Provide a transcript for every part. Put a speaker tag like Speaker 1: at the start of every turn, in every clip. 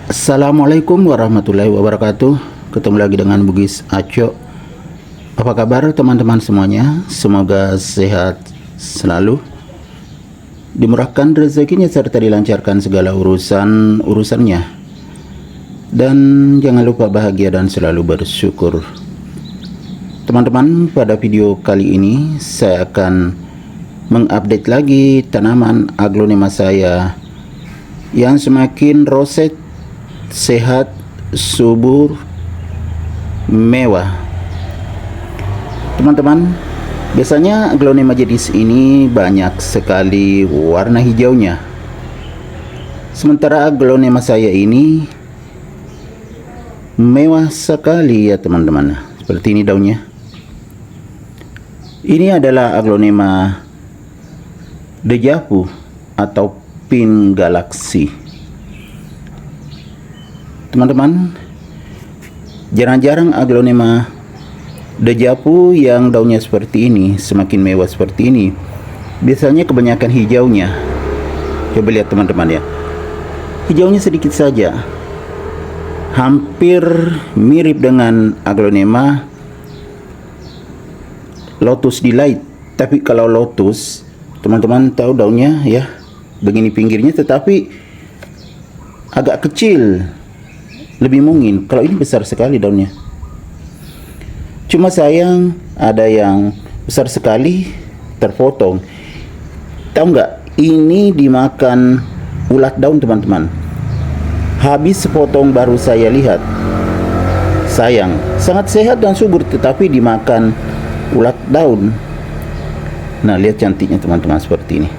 Speaker 1: Assalamualaikum warahmatullahi wabarakatuh. Ketemu lagi dengan Bugis Aco. Apa kabar teman-teman semuanya? Semoga sehat selalu, dimurahkan rezekinya serta dilancarkan segala urusannya. Dan jangan lupa bahagia dan selalu bersyukur. Teman-teman, pada video kali ini saya akan mengupdate lagi tanaman aglonema saya yang semakin roset, sehat, subur, mewah. Teman-teman, biasanya aglonema jenis ini banyak sekali warna hijaunya. Sementara aglonema saya ini mewah sekali ya teman-teman. Seperti ini daunnya. Ini adalah aglonema dejavu atau pink galaxy. Teman-teman, jarang-jarang aglonema dejavu yang daunnya seperti ini, semakin mewah seperti ini. Biasanya kebanyakan hijaunya. Coba lihat teman-teman ya. Hijaunya sedikit saja. Hampir mirip dengan aglonema Lotus Delight. Tapi kalau Lotus, teman-teman tahu daunnya ya, begini pinggirnya, tetapi agak kecil, lebih mungkin. Kalau ini besar sekali daunnya. Cuma sayang ada yang besar sekali terpotong. Tahu nggak? Ini dimakan ulat daun teman-teman. Habis sepotong baru saya lihat. Sayang, sangat sehat dan subur, tetapi dimakan ulat daun. Nah, lihat cantiknya teman-teman seperti ini.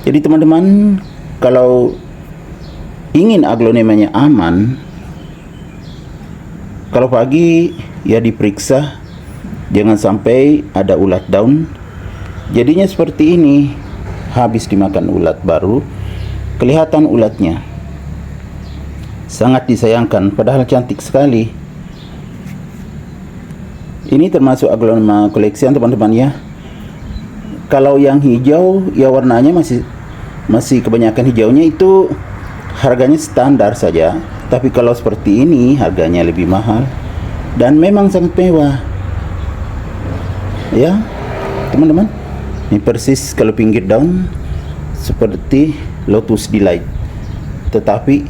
Speaker 1: Jadi teman-teman, kalau ingin aglonemanya aman, kalau pagi ya diperiksa, jangan sampai ada ulat daun. Jadinya seperti ini, habis dimakan ulat baru kelihatan ulatnya. Sangat disayangkan, padahal cantik sekali. Ini termasuk aglonema koleksian teman-teman ya. Kalau yang hijau ya warnanya masih kebanyakan hijaunya, itu harganya standar saja. Tapi kalau seperti ini harganya lebih mahal dan memang sangat mewah. Ya, teman-teman. Ini persis kalau pinggir daun seperti Lotus Delight. Tetapi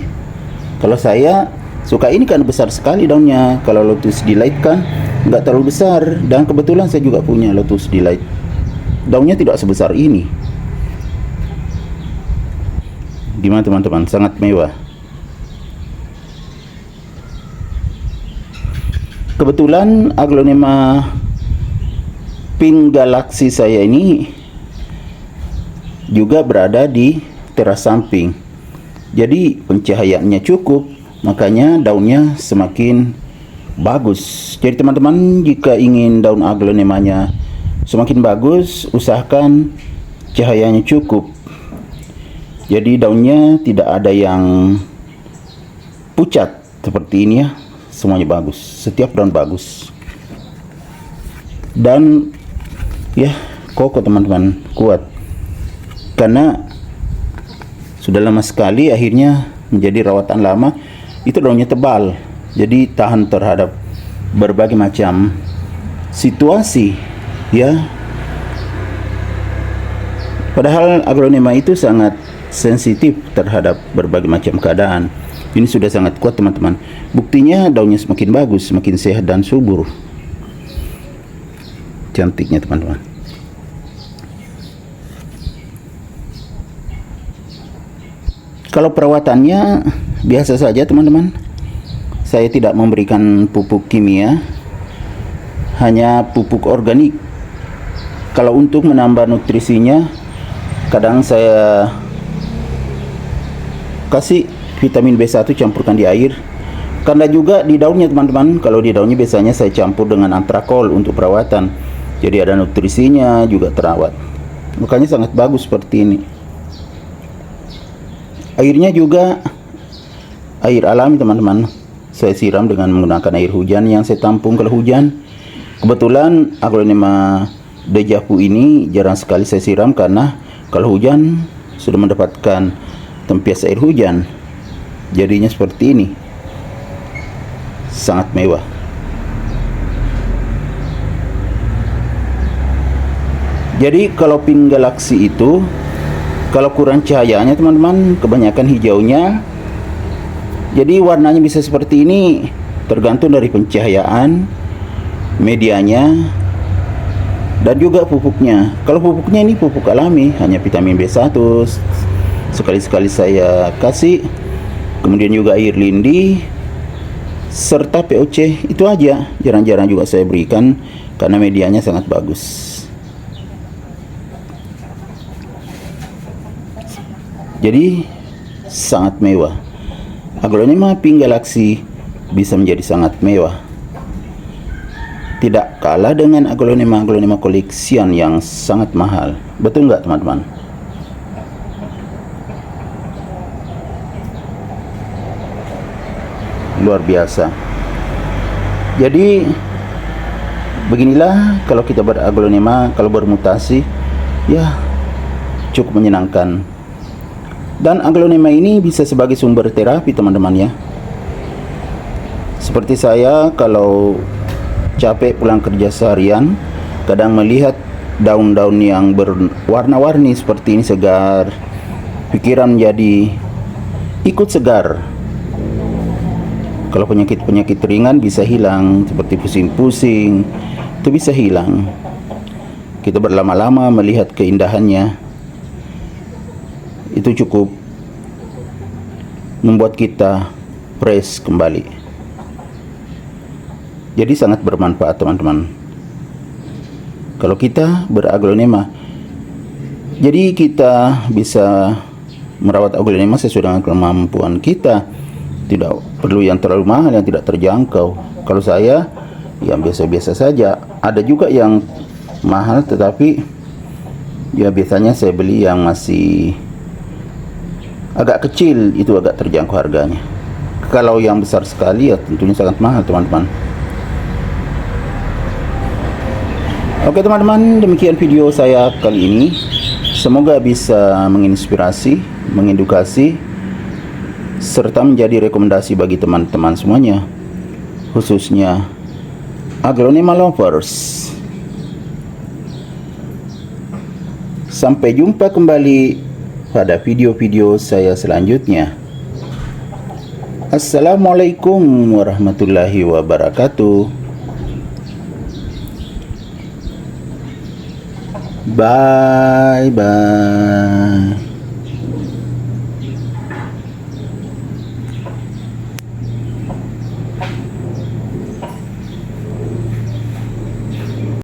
Speaker 1: kalau saya suka ini kan besar sekali daunnya. Kalau Lotus Delight kan nggak terlalu besar, dan kebetulan saya juga punya Lotus Delight. Daunnya tidak sebesar ini. Gimana teman-teman? Sangat mewah. Kebetulan aglonema pink galaxy saya ini juga berada di teras samping. Jadi pencahayaannya cukup, makanya daunnya semakin bagus. Jadi teman-teman, jika ingin daun aglonemanya semakin bagus, usahakan cahayanya cukup. Jadi daunnya tidak ada yang pucat seperti ini ya. Semuanya bagus, setiap daun bagus. Dan ya, kokoh teman-teman, kuat. Karena sudah lama sekali akhirnya menjadi rawatan lama, itu daunnya tebal. Jadi tahan terhadap berbagai macam situasi ya. Padahal aglonema itu sangat sensitif terhadap berbagai macam keadaan. Ini sudah sangat kuat teman-teman. Buktinya daunnya semakin bagus, semakin sehat dan subur. Cantiknya teman-teman. Kalau perawatannya biasa saja teman-teman. Saya tidak memberikan pupuk kimia, hanya pupuk organik. Kalau untuk menambah nutrisinya, kadang saya kasih vitamin B1 campurkan di air. Karena juga di daunnya teman-teman, kalau di daunnya biasanya saya campur dengan antrakol untuk perawatan. Jadi ada nutrisinya, juga terawat. Makanya sangat bagus seperti ini. Airnya juga air alami teman-teman. Saya siram dengan menggunakan air hujan yang saya tampung kalau hujan. Kebetulan aglonema dejavu ini jarang sekali saya siram, karena kalau hujan sudah mendapatkan tempias air hujan. jadinya seperti ini, sangat mewah. Jadi kalau pin Galaxy itu, kalau kurang cahayanya teman-teman, kebanyakan hijaunya, jadi warnanya bisa seperti ini, tergantung dari pencahayaan, medianya, dan juga pupuknya. Kalau pupuknya ini pupuk alami, hanya vitamin B1, sekali-sekali saya kasih, kemudian juga air lindi, serta POC, itu aja. Jarang-jarang juga saya berikan, karena medianya sangat bagus. Jadi sangat mewah. Aglonema pink Galaxy bisa menjadi sangat mewah. Tidak kalah dengan aglonema collection yang sangat mahal. Betul nggak teman-teman? Luar biasa. Jadi beginilah kalau kita beraglonema, kalau bermutasi, ya cukup menyenangkan. Dan aglonema ini bisa sebagai sumber terapi teman-teman ya. Seperti saya kalau capek pulang kerja seharian, kadang melihat daun-daun yang berwarna-warni seperti ini segar, pikiran menjadi ikut segar. Kalau penyakit-penyakit ringan bisa hilang, seperti pusing-pusing, itu bisa hilang. Kita berlama-lama melihat keindahannya, itu cukup membuat kita fresh kembali. Jadi sangat bermanfaat teman-teman kalau kita beraglonema. Jadi kita bisa merawat aglonema sesuai dengan kemampuan kita, tidak perlu yang terlalu mahal, yang tidak terjangkau. Kalau saya yang biasa-biasa saja. Ada juga yang mahal, tetapi ya biasanya saya beli yang masih agak kecil, itu agak terjangkau harganya. Kalau yang besar sekali ya tentunya sangat mahal teman-teman. Oke teman-teman, demikian video saya kali ini. Semoga bisa menginspirasi, mengedukasi, serta menjadi rekomendasi bagi teman-teman semuanya, khususnya aglonema lovers. Sampai jumpa kembali pada video-video saya selanjutnya. Assalamualaikum warahmatullahi wabarakatuh. Bye bye.